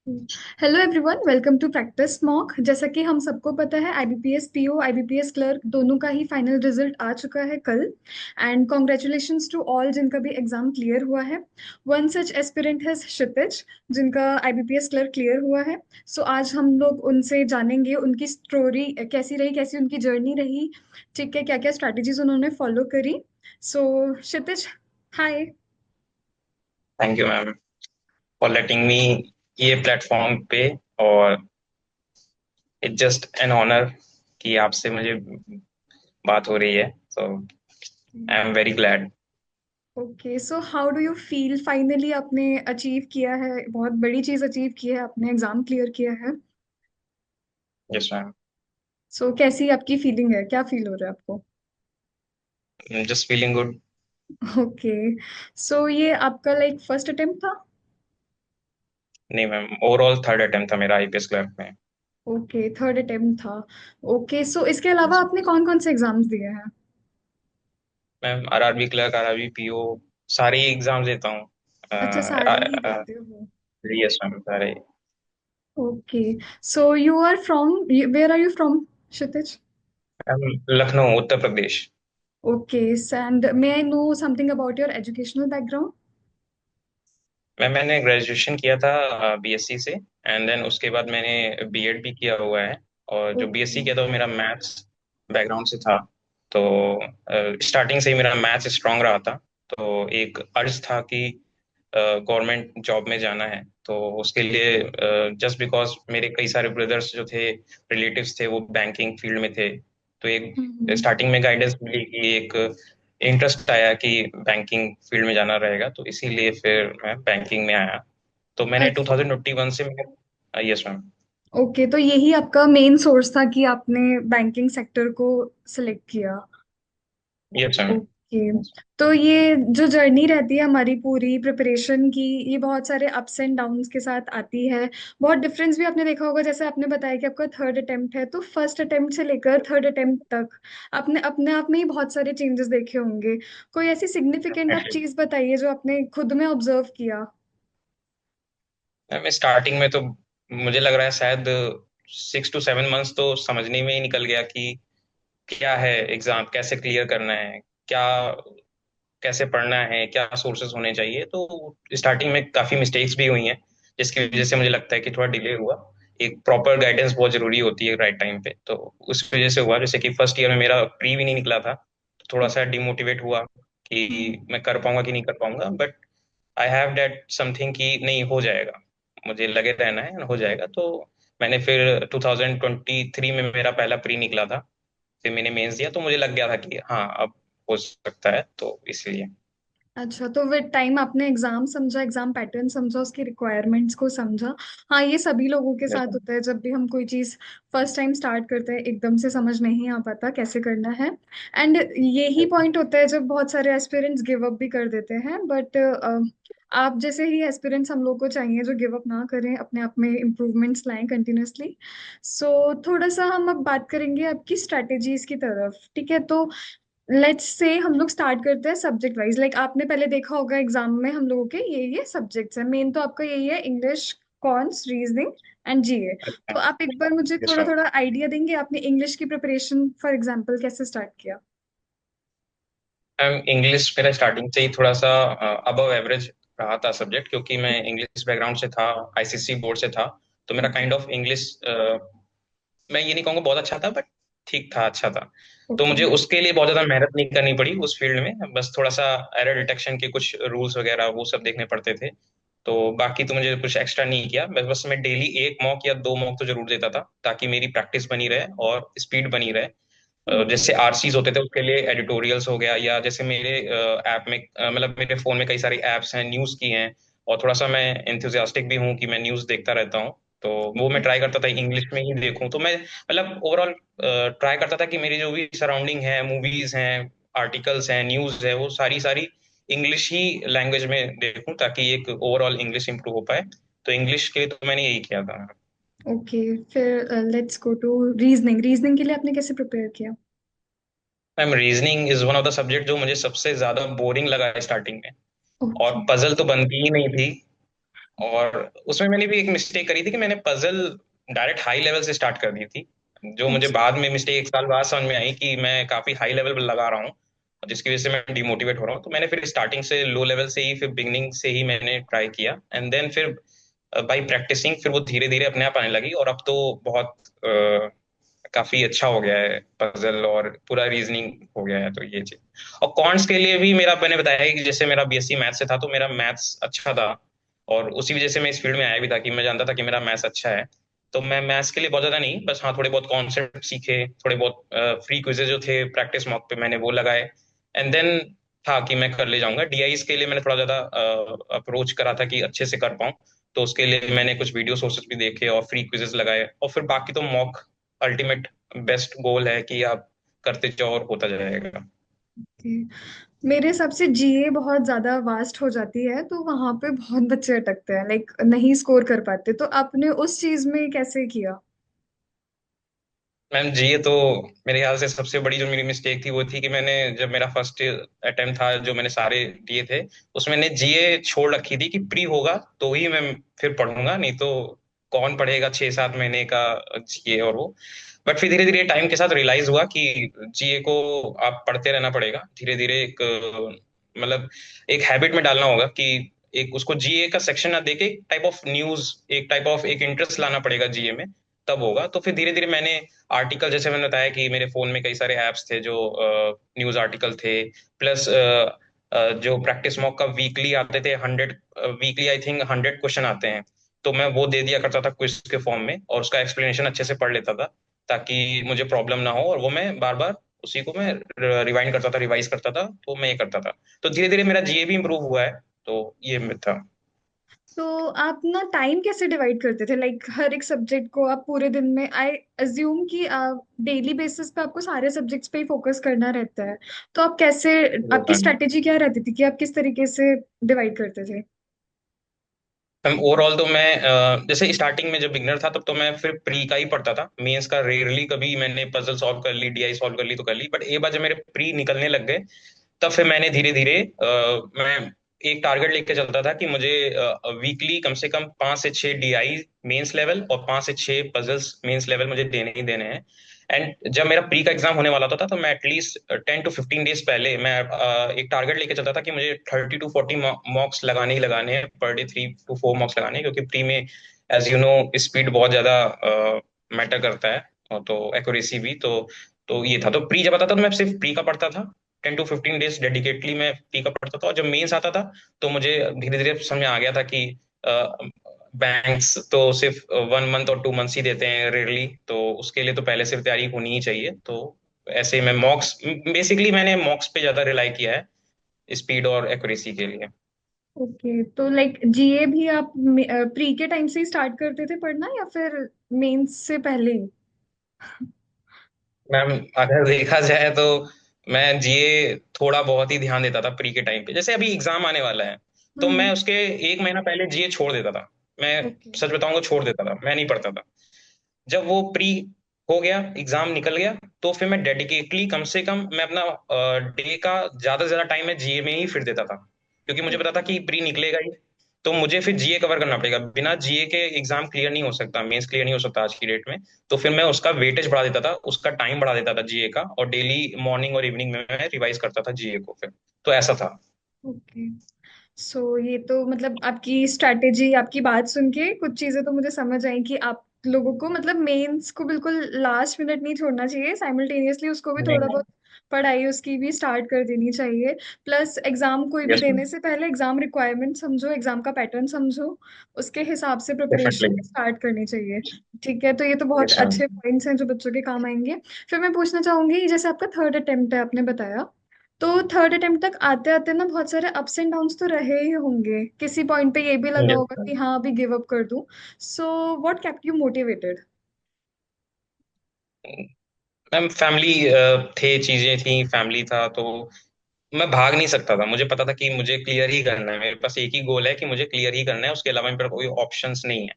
Hello everyone, welcome to practice mock. जैसा कि हम सबको पता है, आईबीपीएस पीओ आईबीपीएस क्लर्क दोनों का ही फाइनल रिजल्ट आ चुका है कल। एंड कॉन्ग्रेचुलेशंस टू ऑल जिनका भी एग्जाम क्लियर हुआ है। वन सच एस्पिरेंट है क्षितिज, जिनका आईबीपीएस क्लर्क क्लियर हुआ है। सो आज हम लोग उनसे जानेंगे उनकी स्टोरी कैसी रही, कैसी उनकी जर्नी रही। ठीक है, क्या क्या स्ट्रैटेजीज उन्होंने फॉलो करी। So Kshitij, hi. Thank you ma'am for letting me ये प्लेटफॉर्म पे। और इट्स जस्ट एन ऑनर कि आपसे मुझे बात हो रही है। So I am very glad. Okay, so how do you feel? Finally आपने अचीव किया है, बहुत बड़ी चीज अचीव की है, आपने एग्जाम क्लियर किया है। Yes ma'am. सो कैसी आपकी फीलिंग है, क्या फील हो रहा है आपको? Just feeling good. ओके, सो ये आपका लाइक फर्स्ट अटेम्प्ट था? नहीं मैम, ओवरऑल थर्ड अटेम्प्ट था मेरा आईपीएस क्लर्क में। ओके, थर्ड अटेम्प्ट था। ओके, सो इसके अलावा आपने कौन कौन से एग्जाम्स दिए हैं? Ma'am RRB clerk, RRB PO, सारे ही एग्जाम देता हूँ। अच्छा, सारे ही देते हो। यस मैम, सारे। Okay, so you are from, where are you from Kshitij? Ma'am Lucknow, Uttar Pradesh. Okay, and may I know something about your educational background? मैंने ग्रेजुएशन किया था बीएससी से, एंड देन उसके बाद मैंने बीएड भी किया हुआ है। और जो ओके। बीएससी किया था वो मेरा मैथ्स बैकग्राउंड से था। तो स्टार्टिंग से ही मेरा मैथ्स स्ट्रांग रहा था। तो एक अर्ज था कि गवर्नमेंट जॉब में जाना है, तो उसके लिए जस्ट बिकॉज मेरे कई सारे ब्रदर्स जो थे, रिलेटिव्स थे, वो बैंकिंग फील्ड में थे। तो एक हम्म। स्टार्टिंग में गाइडेंस मिली कि एक इंटरेस्ट आया कि बैंकिंग फील्ड में जाना रहेगा, तो इसीलिए फिर मैं बैंकिंग में आया। तो मैंने अच्छा। 2021 से मैं। Yes ma'am. ओके, तो यही आपका मेन सोर्स था कि आपने बैंकिंग सेक्टर को सिलेक्ट किया? Yes ma'am. ओके, तो ये जो जर्नी रहती है हमारी पूरी प्रिपरेशन की, ये बहुत सारे अप्स एंड डाउन्स के साथ आती है। बहुत डिफरेंस भी आपने देखा होगा, जैसे आपने बताया कि आपका थर्ड अटेम्प्ट है, तो फर्स्ट अटेम्प्ट से लेकर थर्ड अटेम्प्ट तक आपने अपने आप में ही बहुत सारे चेंजेस देखे होंगे। कोई ऐसी सिग्निफिकेंट आप चीज बताइए जो आपने खुद में ऑब्जर्व किया। मैम स्टार्टिंग में तो मुझे लग रहा है शायद 6 to 7 मंथ्स तो समझने में ही निकल गया कि क्या है एग्जाम, कैसे क्लियर करना है, क्या कैसे पढ़ना है, क्या सोर्सेज होने चाहिए। तो स्टार्टिंग में काफी मिस्टेक्स भी हुई हैं, जिसकी वजह से मुझे लगता है कि थोड़ा डिले हुआ। एक प्रॉपर गाइडेंस बहुत जरूरी होती है राइट टाइम पे, तो उस वजह से हुआ। जैसे कि फर्स्ट ईयर में मेरा प्री भी नहीं निकला था, तो थोड़ा सा डिमोटिवेट हुआ कि मैं कर पाऊंगा कि नहीं कर पाऊंगा। But I have that something कि नहीं, हो जाएगा, मुझे लगे रहना है, हो जाएगा। तो मैंने फिर 2023 में मेरा पहला प्री निकला था। फिर मैंने मेंस दिया, तो मुझे लग गया था कि हाँ अब हो सकता है, तो इसलिए। अच्छा, तो विद टाइम आपने एग्जाम समझा, एग्जाम पैटर्न समझा, उसकी रिक्वायरमेंट्स को समझा। हाँ, ये सभी लोगों के साथ होता है, जब भी हम कोई चीज फर्स्ट टाइम स्टार्ट करते हैं एकदम से समझ नहीं आ पाता कैसे करना है। एंड यही पॉइंट होता है जब बहुत सारे एस्पिरेंट्स गिव अप भी कर देते हैं, बट आप जैसे ही एस्पिरेंट्स हम लोग को चाहिए जो गिव अप ना करें, अपने आप में इम्प्रूवमेंट्स लाएं कंटिन्यूअसली। सो थोड़ा सा हम अब बात करेंगे आपकी स्ट्रैटेजीज की तरफ, ठीक है? तो लेट्स से हम लोग स्टार्ट करते हैं सब्जेक्ट वाइज। लाइक आपने पहले देखा होगा एग्जाम में हम लोगों के ये सब्जेक्ट्स हैं, मेन तो आपका यही है, इंग्लिश, कॉन्स, रीजनिंग एंड जीए। तो आप एक बार मुझे यस थोड़ा मैम। थोड़ा आइडिया देंगे आपने इंग्लिश की प्रिपरेशन फॉर एग्जांपल कैसे स्टार्ट किया? मैम इंग्लिश मेरा स्टार्टिंग से ही थोड़ा सा अबव एवरेज रहा था सब्जेक्ट, क्योंकि मैं इंग्लिश बैकग्राउंड से था, आईसीएसई बोर्ड से था। तो मेरा ओके। काइंड ऑफ इंग्लिश, मैं ये नहीं कहूँगा बहुत अच्छा था, बट ठीक था, अच्छा था। तो ओके। मुझे उसके लिए बहुत ज्यादा मेहनत नहीं करनी पड़ी उस फील्ड में। बस थोड़ा सा एरर डिटेक्शन के कुछ रूल्स वगैरह वो सब देखने पड़ते थे। तो बाकी तो मुझे कुछ एक्स्ट्रा नहीं किया। बस मैं डेली एक मॉक या दो मॉक तो जरूर देता था, ताकि मेरी प्रैक्टिस बनी रहे और स्पीड बनी रहे। ओके। जैसे आरसीज होते थे उसके लिए एडिटोरियल्स हो गया, या जैसे मेरे ऐप में मतलब मेरे फोन में कई सारी ऐप्स हैं न्यूज़ की हैं। और थोड़ा सा मैं एंथुजियास्टिक भी हूँ कि मैं न्यूज़ देखता रहता हूँ। तो वो मैं ट्राई करता था इंग्लिश में ही देखूं। तो मैं मतलब ओवरऑल ट्राई करता था कि मेरी जो भी सराउंडिंग है, मूवीज हैं, आर्टिकल्स हैं, न्यूज़ है, वो सारी सारी इंग्लिश ही लैंग्वेज में देखूं, ताकि एक ओवरऑल इंग्लिश इंप्रूव हो पाए। तो इंग्लिश के लिए तो मैंने यही किया था। ओके, फिर let's go to reasoning. Reasoning के लिए आपने कैसे प्रिपेयर किया? Ma'am reasoning is one of the subject जो मुझे सबसे ज्यादा बोरिंग लगा स्टार्टिंग में। और ओके। पजल तो बनती ही नहीं थी। और उसमें मैंने भी एक मिस्टेक करी थी कि मैंने पजल डायरेक्ट हाई लेवल से स्टार्ट कर दी थी, जो मुझे अच्छा। बाद में मिस्टेक एक साल बाद समझ में आई कि मैं काफी हाई लेवल पर लगा रहा हूँ, जिसकी वजह से मैं डिमोटिवेट हो रहा हूँ। तो मैंने फिर स्टार्टिंग से लो लेवल से ही, फिर बिगनिंग से ही मैंने ट्राई किया, एंड देन फिर बाई प्रैक्टिसिंग फिर वो धीरे धीरे अपने आप आने लगी, और अब तो बहुत काफी अच्छा हो गया है पजल, और पूरा रीजनिंग हो गया है। तो ये चीज, और कॉन्ट्स के लिए भी मेरा, मैंने बताया है कि जैसे मेरा बीएससी मैथ्स से था, तो मेरा मैथ्स अच्छा था, और उसी वजह से मैं इस फील्ड में आया भी था कि मैं जानता था कि मेरा मैथ्स अच्छा है। तो मैं मैथ्स के लिए बहुत ज्यादा नहीं, बस हाँ थोड़े बहुत कॉन्सेप्ट सीखे, थोड़े बहुत फ्री क्विजेज जो थे प्रैक्टिस मॉक पे मैंने वो लगाए, एंड देन था कि मैं कर ले जाऊंगा। डीआईस के लिए मैंने थोड़ा ज्यादा अप्रोच करा था कि अच्छे से कर पाऊँ, तो उसके लिए मैंने कुछ वीडियो सोर्सेज भी देखे और फ्री क्विजेस लगाए, और फिर बाकी तो मॉक अल्टीमेट बेस्ट गोल है कि आप करते जाओ और होता जाएगा। मेरे हिसाब से जीए बहुत ज्यादा वास्ट हो जाती है, तो वहां पे बहुत बच्चे अटकते हैं, लाइक नहीं स्कोर कर पाते। तो आपने उस चीज में कैसे किया? मैम जी, ये तो मेरे ख्याल से सबसे बड़ी जो मेरी मिस्टेक थी वो थी कि मैंने, जब मेरा फर्स्ट अटेम्प्ट था जो मैंने सारे दिए थे, उसमें मैंने जीए छोड़ रखी थी कि प्री होगा तो ही मैं फिर पढ़ूंगा, नहीं तो कौन पढ़ेगा 6-7 महीने का जीए और वो। बट फिर धीरे धीरे टाइम के साथ रियलाइज हुआ कि जीए को आप पढ़ते रहना पड़ेगा धीरे धीरे, एक मतलब एक हैबिट में डालना होगा कि एक उसको जीए का सेक्शन ना देके एक टाइप ऑफ न्यूज, एक टाइप ऑफ एक इंटरेस्ट लाना पड़ेगा जीए में, तब होगा। तो फिर धीरे धीरे मैंने आर्टिकल, जैसे मैंने बताया कि मेरे फोन में कई सारे ऐप्स थे जो न्यूज आर्टिकल थे, प्लस जो प्रैक्टिस मॉक का वीकली आते थे 100, वीकली आई थिंक 100 क्वेश्चन आते हैं, तो मैं वो दे दिया करता था क्विज के फॉर्म में, और उसका एक्सप्लेनेशन अच्छे से पढ़ लेता था ताकि मुझे प्रॉब्लम ना हो, और वो मैं बार बार उसी को मैं रिवाइंड करता था, रिवाइज करता था, तो मैं ये करता था। तो धीरे धीरे मेरा जीए भी इम्प्रूव हुआ है। तो ये था। तो आप ना टाइम कैसे डिवाइड करते थे, लाइक हर एक सब्जेक्ट को आप पूरे दिन में, आई अज्यूम कि आप डेली बेसिस पे आपको सारे सब्जेक्ट्स पे ही फोकस करना रहता है। तो आप कैसे, आपकी स्ट्रेटेजी क्या रहती थी कि आप किस तरीके से डिवाइड करते थे? मैम ओवरऑल तो मैं जैसे स्टार्टिंग में जब बिगनर था तब तो मैं फिर प्री का ही पढ़ता था, मेंस का रेयरली कभी मैंने पजल सॉल्व कर ली, डीआई सॉल्व कर ली तो कर ली, बट एक बार जब मेरे प्री निकलने लग गए, तब फिर मैंने धीरे धीरे मैं एक टारगेट लेके चलता था कि मुझे वीकली कम से कम 5 से 6 डीआई मेंस लेवल और 5 से 6 पजल्स मेंस लेवल मुझे देने ही देने हैं। एंड जब मेरा प्री का एग्जाम होने वाला था तो मैं एटलीस्ट 10 to 15 डेज पहले मैं एक टारगेट लेके चलता था कि मुझे 30 to 40 मॉक्स लगाने ही लगाने हैं पर डे, 3 to 4 मॉक्स लगाने हैं, क्योंकि प्री में एज यू नो स्पीड बहुत ज्यादा मैटर करता है, और तो एक्यूरेसी भी। तो ये था, तो प्री जब आता था तो मैं सिर्फ प्री का पढ़ता था, 10 to 15 डेज डेडिकेटली मैं प्री का पढ़ता था, और जब मेंस आता था तो मुझे धीरे धीरे समझ में आ गया था कि बैंक्स तो सिर्फ 1 मंथ और 2 मंथ्स ही देते हैं रेयरली, तो उसके लिए तो पहले से तैयारी होनी ही चाहिए। तो ऐसे मैं मॉक्स, बेसिकली मैंने मॉक्स पे ज्यादा रिलाई किया है स्पीड और एक्यूरेसी के लिए। ओके, तो लाइक जीए भी आप प्री के टाइम से ही स्टार्ट करते थे पढ़ना, या फिर मेंस से पहले ही? मैम अगर देखा जाए तो मैं जीए थोड़ा बहुत ही ध्यान देता था प्री के टाइम पे, जैसे अभी एग्जाम आने वाला है तो मैं हम्म। उसके 1 महीना पहले जीए छोड़ देता था। मैं ओके। सच बताऊंगा, छोड़ देता था, मैं नहीं पढ़ता था। जब वो प्री हो गया, एग्जाम निकल गया, तो फिर मैं डेडिकेटली कम से कम मैं अपना डे का ज्यादा से ज्यादा टाइम मैं जीए में ही फिर देता था, क्योंकि मुझे पता था कि प्री निकलेगा ही, तो मुझे फिर जीए कवर करना पड़ेगा, बिना जीए के एग्जाम क्लियर नहीं हो सकता, मेंस क्लियर नहीं हो सकता आज की डेट में। तो फिर मैं उसका वेटेज बढ़ा देता था, उसका टाइम बढ़ा देता था जीए का, और डेली मॉर्निंग और इवनिंग में मैं रिवाइज करता था जीए को फिर। तो ऐसा था। ओके। सो ये तो मतलब आपकी स्ट्रैटेजी, आपकी बात सुन के कुछ चीजें तो मुझे समझ आई कि आप लोगों को मतलब मेंस को बिल्कुल लास्ट मिनट नहीं छोड़ना चाहिए, साइमल्टेनियसली उसको भी थोड़ा नहीं। बहुत पढ़ाई उसकी भी स्टार्ट कर देनी चाहिए। प्लस एग्जाम कोई भी यस देने मैम। से पहले एग्जाम रिक्वायरमेंट समझो, एग्जाम का पैटर्न समझो, उसके हिसाब से डेफिनेटली। प्रिपरेशन स्टार्ट करनी चाहिए। ठीक है, तो ये तो बहुत यस मैम। अच्छे पॉइंट्स हैं जो बच्चों के काम आएंगे। फिर मैं पूछना चाहूंगी, जैसे आपका थर्ड अटेम्प्ट है आपने बताया, तो थर्ड अटेम्प्ट तक आते आते ना बहुत सारे अप्स एंड डाउन्स तो रहे ही होंगे, किसी पॉइंट पे ये भी लगा यस होगा कि हाँ अभी गिव अप कर दूं। So what kept you motivated? Ma'am family थे, चीजें थी, फैमिली था, तो मैं भाग नहीं सकता था, मुझे पता था कि मुझे क्लियर ही करना है, मेरे पास एक ही गोल है कि मुझे क्लियर ही करना है, उसके अलावा मेरे पास कोई ऑप्शंस नहीं है।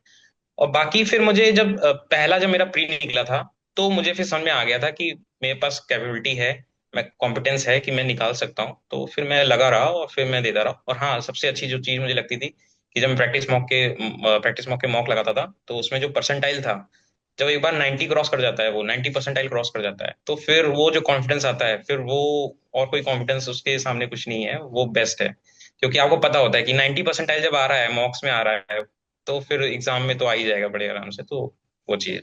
और बाकी फिर मुझे जब पहला जब मेरा प्री निकला था, तो मुझे फिर समझ में आ गया था कि मेरे पास कैपेबिलिटी है, मैं कॉम्पिटेंस है कि मैं निकाल सकता हूँ, तो फिर मैं लगा रहा और फिर मैं देता रहा। और हाँ, सबसे अच्छी जो चीज मुझे लगती थी कि जब मैं प्रैक्टिस मॉक के मॉक लगाता था, तो उसमें जो परसेंटाइल था, जब एक बार 90 क्रॉस कर जाता है, वो 90 परसेंटाइल क्रॉस कर जाता है, तो फिर वो जो कॉन्फिडेंस आता है, फिर वो और कोई कॉन्फिडेंस उसके सामने कुछ नहीं है, वो बेस्ट है। क्योंकि आपको पता होता है कि 90 परसेंटाइल जब आ रहा है, मॉक्स में आ रहा है, तो फिर एग्जाम में तो आ ही जाएगा बड़े आराम से, तो वो चीज।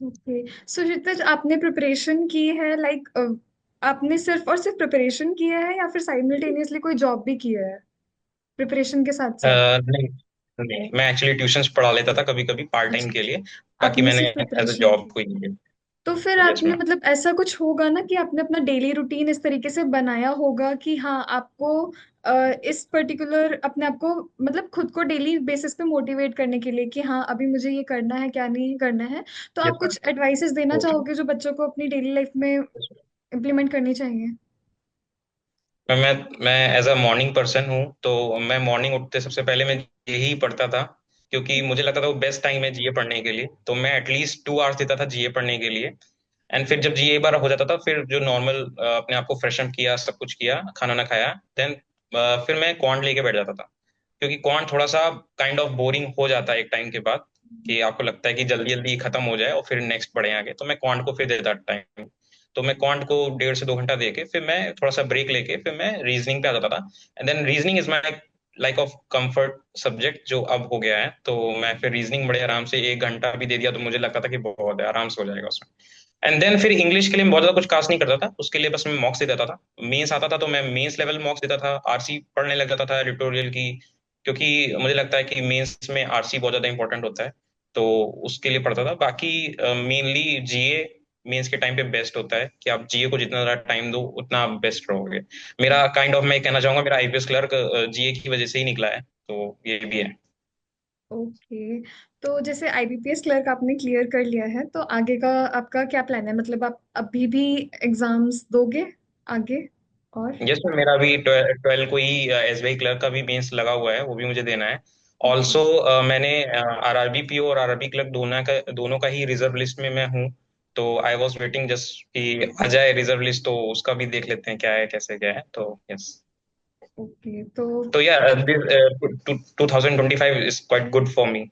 ओके। सो ऋतिज, आपने प्रिपरेशन की है लाइक आपने सिर्फ और सिर्फ प्रिपरेशन किया है या फिर साइमल्टेनियसली कोई जॉब भी किया है प्रिपरेशन के साथ साथ? नहीं, नहीं, मैं एक्चुअली ट्यूशंस पढ़ा लेता था कभी कभी पार्ट टाइम अच्छा, के लिए। बाकी आपने मैंने सिर्फ एज अ प्रिपरेशन जॉब की। कोई नहीं तो फिर किया। यस आपने मैम। मतलब ऐसा कुछ होगा ना कि आपने अपना डेली रूटीन इस तरीके से बनाया होगा कि हाँ आपको इस पर्टिकुलर अपने आप को मतलब खुद को डेली बेसिस पे मोटिवेट करने के लिए कि हाँ अभी मुझे ये करना है क्या नहीं करना है। तो आप यस कुछ एडवाइसेस देना मैम। चाहोगे जो बच्चों को अपनी डेली लाइफ में इम्प्लीमेंट करनी चाहिए? मैं एज अ मॉर्निंग पर्सन हूँ, तो मैं मॉर्निंग उठते सबसे पहले मैं यही पढ़ता था, क्योंकि मुझे लगता था वो बेस्ट टाइम है जीए पढ़ने के लिए, तो मैं एटलीस्ट 2 आवर्स देता था जीए पढ़ने के लिए। एंड फिर जब जीए बार हो जाता था, फिर जो नॉर्मल अपने आप को फ्रेशन किया, सब कुछ किया, खाना ना खाया, देन फिर मैं क्वांट लेके बैठ जाता था। क्योंकि क्वांट थोड़ा सा काइंड ऑफ बोरिंग हो जाता है एक टाइम के बाद, कि आपको लगता है कि जल्दी जल्दी खत्म हो जाए और फिर नेक्स्ट बढ़े आगे, तो मैं क्वांट को फिर देता टाइम। तो मैं क्वांट को 1.5 से 2 घंटा दे के फिर मैं थोड़ा सा ब्रेक लेके फिर मैं रीजनिंग पे आ जाता था। And then reasoning is my like of comfort subject, जो अब हो गया है, तो मैं फिर रीजनिंग बड़े आराम से 1 घंटा भी दे दिया तो मुझे लगता था कि बहुत है, आराम से हो जाएगा उसमें। एंड देन फिर इंग्लिश के लिए मैं बहुत ज्यादा कुछ खास नहीं करता था, उसके लिए बस मैं मॉक्स दे देता था। मेंस आता था तो मैं मेंस लेवल मॉक्स देता था, आरसी पढ़ने लग जाता था एडिटोरियल की, क्योंकि मुझे लगता है कि मेंस में आरसी बहुत ज्यादा इंपॉर्टेंट होता है, तो उसके लिए पढ़ता था। बाकी मेनली जीए मेंस के टाइम पे बेस्ट होता है, कि आप जीए को जितना ज्यादा टाइम दो उतना आप बेस्ट रहोगे। मेरा काइंड ऑफ मैं कहना चाहूंगा, मेरा आईपीएस क्लर्क जीए की वजह से ही निकला है, तो ये भी है। ओके। तो जैसे आईबीपीएस क्लर्क आपने क्लियर कर लिया है तो आगे का आपका क्या प्लान है? मतलब आप अभी भी एग्जाम्स दोगे आगे? और यस सर, मेरा भी 12 को ही एसबीआई क्लर्क का भी मेंस लगा हुआ है, वो भी मुझे देना है। ओके। ऑल्सो मैंने आरआरबी पीओ और आरआरबी क्लर्क दोनों का ही रिजर्व लिस्ट में मैं हूँ। तो आई वॉज वेटिंग जस्ट कि आ जाए रिजर्व लिस्ट, तो उसका भी देख लेते हैं क्या है कैसे क्या है, तो यस। ओके तो तो या 2025 is quite good for me.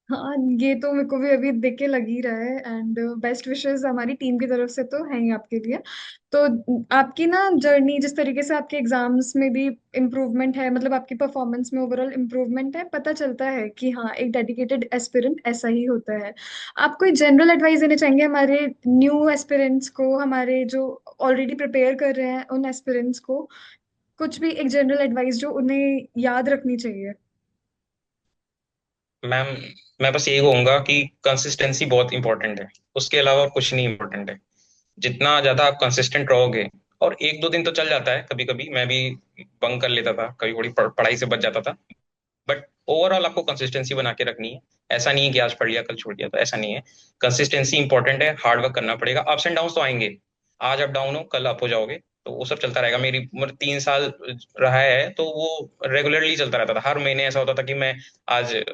हाँ, ये तो मेरे को भी अभी देख के लग ही रहा है। एंड बेस्ट विशेस हमारी टीम की तरफ से तो है ही आपके लिए। तो आपकी ना जर्नी जिस तरीके से आपके एग्जाम्स में भी इम्प्रूवमेंट है, मतलब आपकी परफॉर्मेंस में ओवरऑल इम्प्रूवमेंट है, पता चलता है कि हाँ एक डेडिकेटेड एस्पिरेंट ऐसा ही होता है। आप कोई जनरल एडवाइस देना चाहेंगे हमारे न्यू एस्पिरेंट्स को, हमारे जो ऑलरेडी प्रिपेयर कर रहे हैं उन एस्पिरेंट्स को? कुछ भी एक जनरल एडवाइस जो उन्हें याद रखनी चाहिए। मैम, मैं बस यही कहूंगा कि कंसिस्टेंसी बहुत इंपॉर्टेंट है, उसके अलावा और कुछ नहीं इंपॉर्टेंट है। जितना ज्यादा आप कंसिस्टेंट रहोगे, और 1 2 दिन तो चल जाता है, कभी कभी मैं भी बंक कर लेता था, कभी थोड़ी पढ़ाई से बच जाता था, बट ओवरऑल आपको कंसिस्टेंसी बना के रखनी है। ऐसा नहीं है कि आज पढ़ लिया कल छोड़ दिया, तो ऐसा नहीं है। कंसिस्टेंसी इंपॉर्टेंट है, हार्ड वर्क करना पड़ेगा, अप्स एंड डाउन तो आएंगे। आज आप डाउन हो, कल अप हो जाओगे, तो वो सब चलता रहेगा। मेरी उम्र 3 साल रहा है, तो वो रेगुलरली चलता रहता था, हर महीने ऐसा होता था कि मैं आज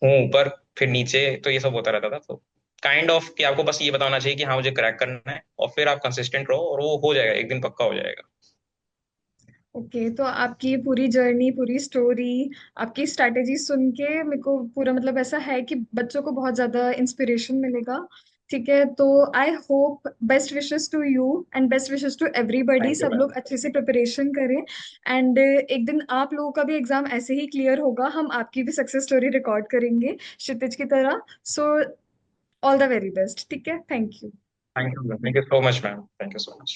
हूँ ऊपर, फिर नीचे, तो ये सब होता रहता था। तो काइंड ऑफ कि आपको बस ये बताना चाहिए कि हाँ मुझे क्रैक करना है, और फिर आप कंसिस्टेंट रहो और वो हो जाएगा, एक दिन पक्का हो जाएगा। ओके। तो आपकी ये पूरी जर्नी, पूरी स्टोरी, आपकी स्ट्रैटेजी सुन के मेरे को पूरा मतलब ऐसा है कि बच्चों को बहुत ज्यादा इंस्पिरेशन मिलेगा। ठीक है, तो I hope best wishes to you and best wishes to everybody. Thank you सब मैम। लोग अच्छे से प्रिपरेशन करें एंड एक दिन आप लोगों का भी एग्जाम ऐसे ही क्लियर होगा, हम आपकी भी सक्सेस स्टोरी रिकॉर्ड करेंगे क्षितिज की तरह। So all the very best. ठीक है, thank you. Thank you so much ma'am, thank you so much.